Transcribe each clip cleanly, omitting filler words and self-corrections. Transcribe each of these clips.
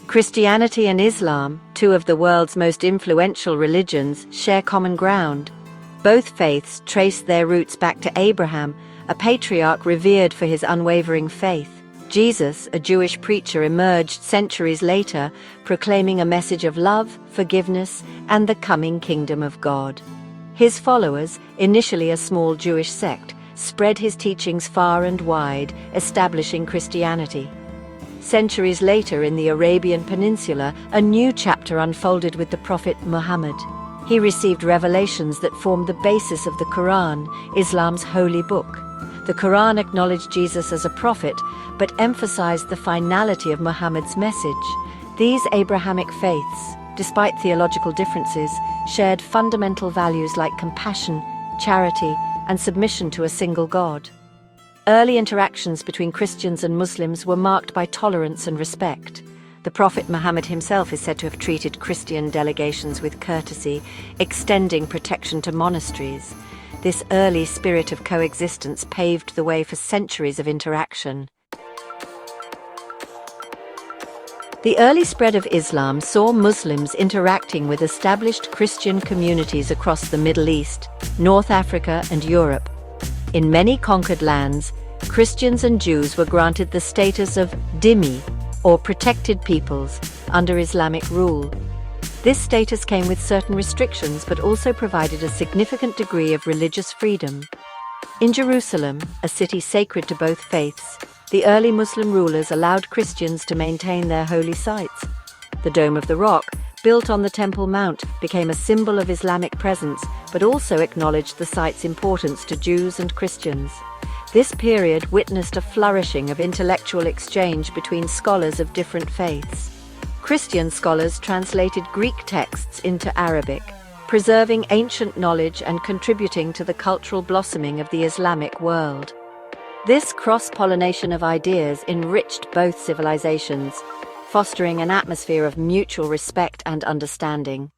Christianity and Islam, two of the world's most influential religions, share common ground. Both faiths trace their roots back to Abraham, a patriarch revered for his unwavering faith. Jesus, a Jewish preacher, emerged centuries later, proclaiming a message of love, forgiveness, and the coming kingdom of God. His followers, initially a small Jewish sect, spread his teachings far and wide, establishing Christianity. Centuries later, in the Arabian Peninsula, a new chapter unfolded with the Prophet Muhammad. He received revelations that formed the basis of the Quran, Islam's holy book. The Quran acknowledged Jesus as a prophet, but emphasized the finality of Muhammad's message. These Abrahamic faiths, despite theological differences, shared fundamental values like compassion, charity, and submission to a single God. Early interactions between Christians and Muslims were marked by tolerance and respect. The Prophet Muhammad himself is said to have treated Christian delegations with courtesy, extending protection to monasteries. This early spirit of coexistence paved the way for centuries of interaction. The early spread of Islam saw Muslims interacting with established Christian communities across the Middle East, North Africa, and Europe. In many conquered lands, Christians and Jews were granted the status of dhimmi, or protected peoples, under Islamic rule. This status came with certain restrictions but also provided a significant degree of religious freedom. In Jerusalem, a city sacred to both faiths, the early Muslim rulers allowed Christians to maintain their holy sites. The Dome of the Rock, built on the Temple Mount, became a symbol of Islamic presence, but also acknowledged the site's importance to Jews and Christians. This period witnessed a flourishing of intellectual exchange between scholars of different faiths. Christian scholars translated Greek texts into Arabic, preserving ancient knowledge and contributing to the cultural blossoming of the Islamic world. This cross-pollination of ideas enriched both civilizations, fostering an atmosphere of mutual respect and understanding.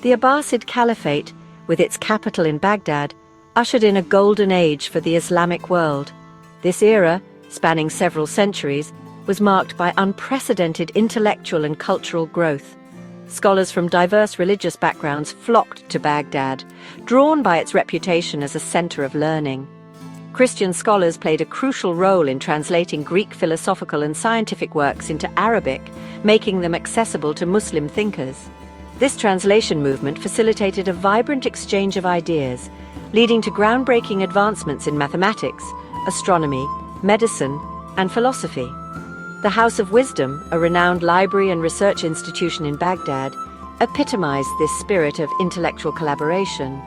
The Abbasid Caliphate, with its capital in Baghdad, ushered in a golden age for the Islamic world. This era, spanning several centuries, was marked by unprecedented intellectual and cultural growth. Scholars from diverse religious backgrounds flocked to Baghdad, drawn by its reputation as a center of learning. Christian scholars played a crucial role in translating Greek philosophical and scientific works into Arabic, making them accessible to Muslim thinkers. This translation movement facilitated a vibrant exchange of ideas, leading to groundbreaking advancements in mathematics, astronomy, medicine, and philosophy. The House of Wisdom, a renowned library and research institution in Baghdad, epitomized this spirit of intellectual collaboration.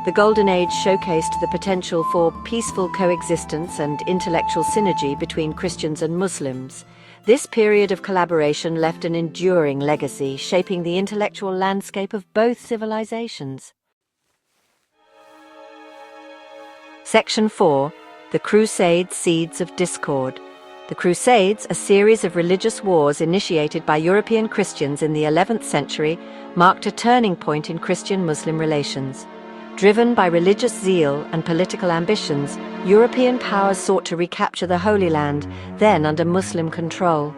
The Golden Age showcased the potential for peaceful coexistence and intellectual synergy between Christians and Muslims. This period of collaboration left an enduring legacy, shaping the intellectual landscape of both civilizations. Section 4. The Crusade Seeds of Discord. The Crusades, a series of religious wars initiated by European Christians in the 11th century, marked a turning point in Christian-Muslim relations. Driven by religious zeal and political ambitions, European powers sought to recapture the Holy Land, then under Muslim control.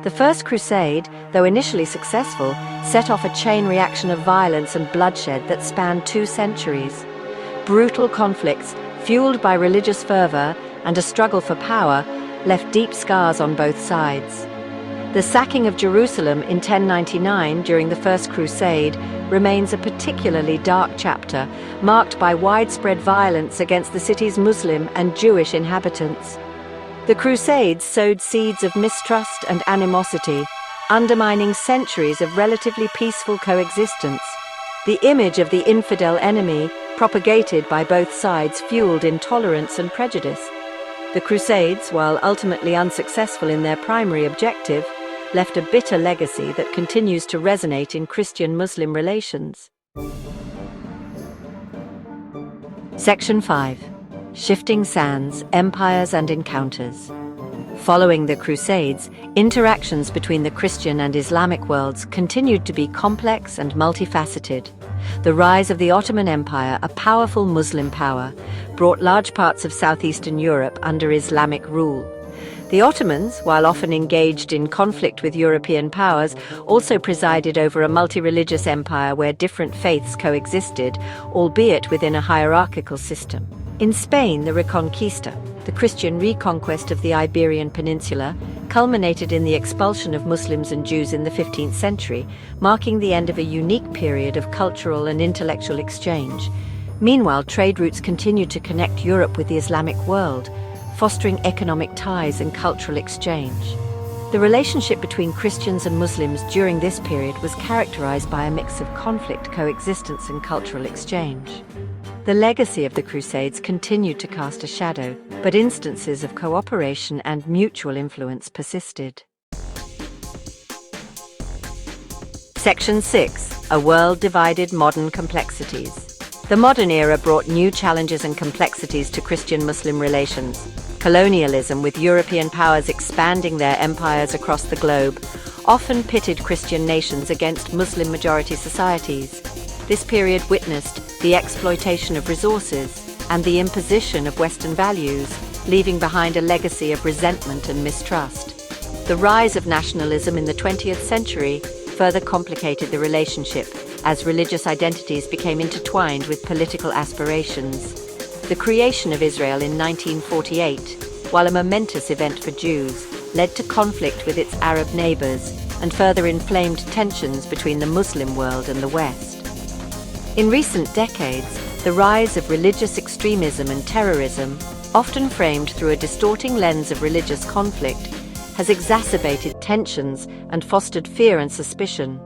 The First Crusade, though initially successful, set off a chain reaction of violence and bloodshed that spanned 2 centuries. Brutal conflicts, fueled by religious fervor and a struggle for power, left deep scars on both sides. The sacking of Jerusalem in 1099 during the First Crusade remains a particularly dark chapter, marked by widespread violence against the city's Muslim and Jewish inhabitants. The Crusades sowed seeds of mistrust and animosity, undermining centuries of relatively peaceful coexistence. The image of the infidel enemy, propagated by both sides, fueled intolerance and prejudice. The Crusades, while ultimately unsuccessful in their primary objective, left a bitter legacy that continues to resonate in Christian-Muslim relations. Section 5. Shifting Sands, Empires and Encounters. Following the Crusades, interactions between the Christian and Islamic worlds continued to be complex and multifaceted. The rise of the Ottoman Empire, a powerful Muslim power, brought large parts of southeastern Europe under Islamic rule. The Ottomans, while often engaged in conflict with European powers, also presided over a multi-religious empire where different faiths coexisted, albeit within a hierarchical system. In Spain, the Reconquista, the Christian reconquest of the Iberian Peninsula, culminated in the expulsion of Muslims and Jews in the 15th century, marking the end of a unique period of cultural and intellectual exchange. Meanwhile, trade routes continued to connect Europe with the Islamic world, fostering economic ties and cultural exchange. The relationship between Christians and Muslims during this period was characterized by a mix of conflict, coexistence, and cultural exchange. The legacy of the Crusades continued to cast a shadow, but instances of cooperation and mutual influence persisted. Section 6. A World Divided: Modern Complexities. The modern era brought new challenges and complexities to Christian-Muslim relations. Colonialism, with European powers expanding their empires across the globe, often pitted Christian nations against Muslim-majority societies. This period witnessed the exploitation of resources and the imposition of Western values, leaving behind a legacy of resentment and mistrust. The rise of nationalism in the 20th century further complicated the relationship as religious identities became intertwined with political aspirations. The creation of Israel in 1948, while a momentous event for Jews, led to conflict with its Arab neighbors and further inflamed tensions between the Muslim world and the West. In recent decades, the rise of religious extremism and terrorism, often framed through a distorting lens of religious conflict, has exacerbated tensions and fostered fear and suspicion.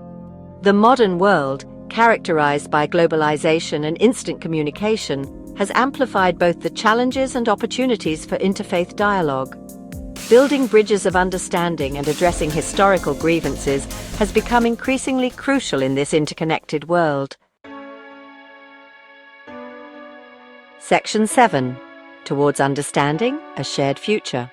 The modern world, characterized by globalization and instant communication, has amplified both the challenges and opportunities for interfaith dialogue. Building bridges of understanding and addressing historical grievances has become increasingly crucial in this interconnected world. Section 7. Towards Understanding: A Shared Future.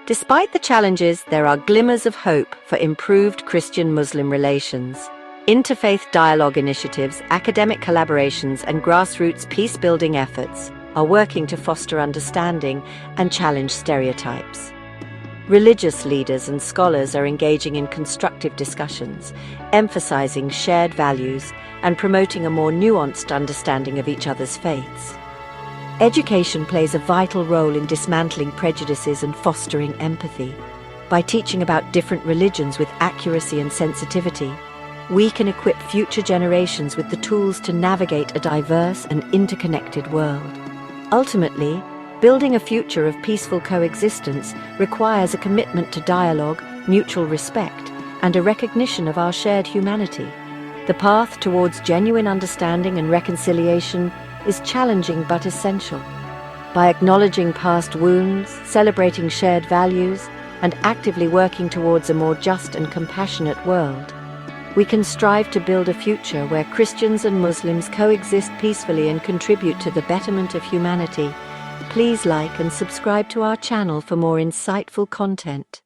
Despite the challenges, there are glimmers of hope for improved Christian-Muslim relations. Interfaith dialogue initiatives, academic collaborations, and grassroots peace-building efforts are working to foster understanding and challenge stereotypes. Religious leaders and scholars are engaging in constructive discussions, emphasizing shared values and promoting a more nuanced understanding of each other's faiths. Education plays a vital role in dismantling prejudices and fostering empathy. By teaching about different religions with accuracy and sensitivity, we can equip future generations with the tools to navigate a diverse and interconnected world. Ultimately, building a future of peaceful coexistence requires a commitment to dialogue, mutual respect, and a recognition of our shared humanity. The path towards genuine understanding and reconciliation is challenging but essential. By acknowledging past wounds, celebrating shared values, and actively working towards a more just and compassionate world, we can strive to build a future where Christians and Muslims coexist peacefully and contribute to the betterment of humanity. Please like and subscribe to our channel for more insightful content.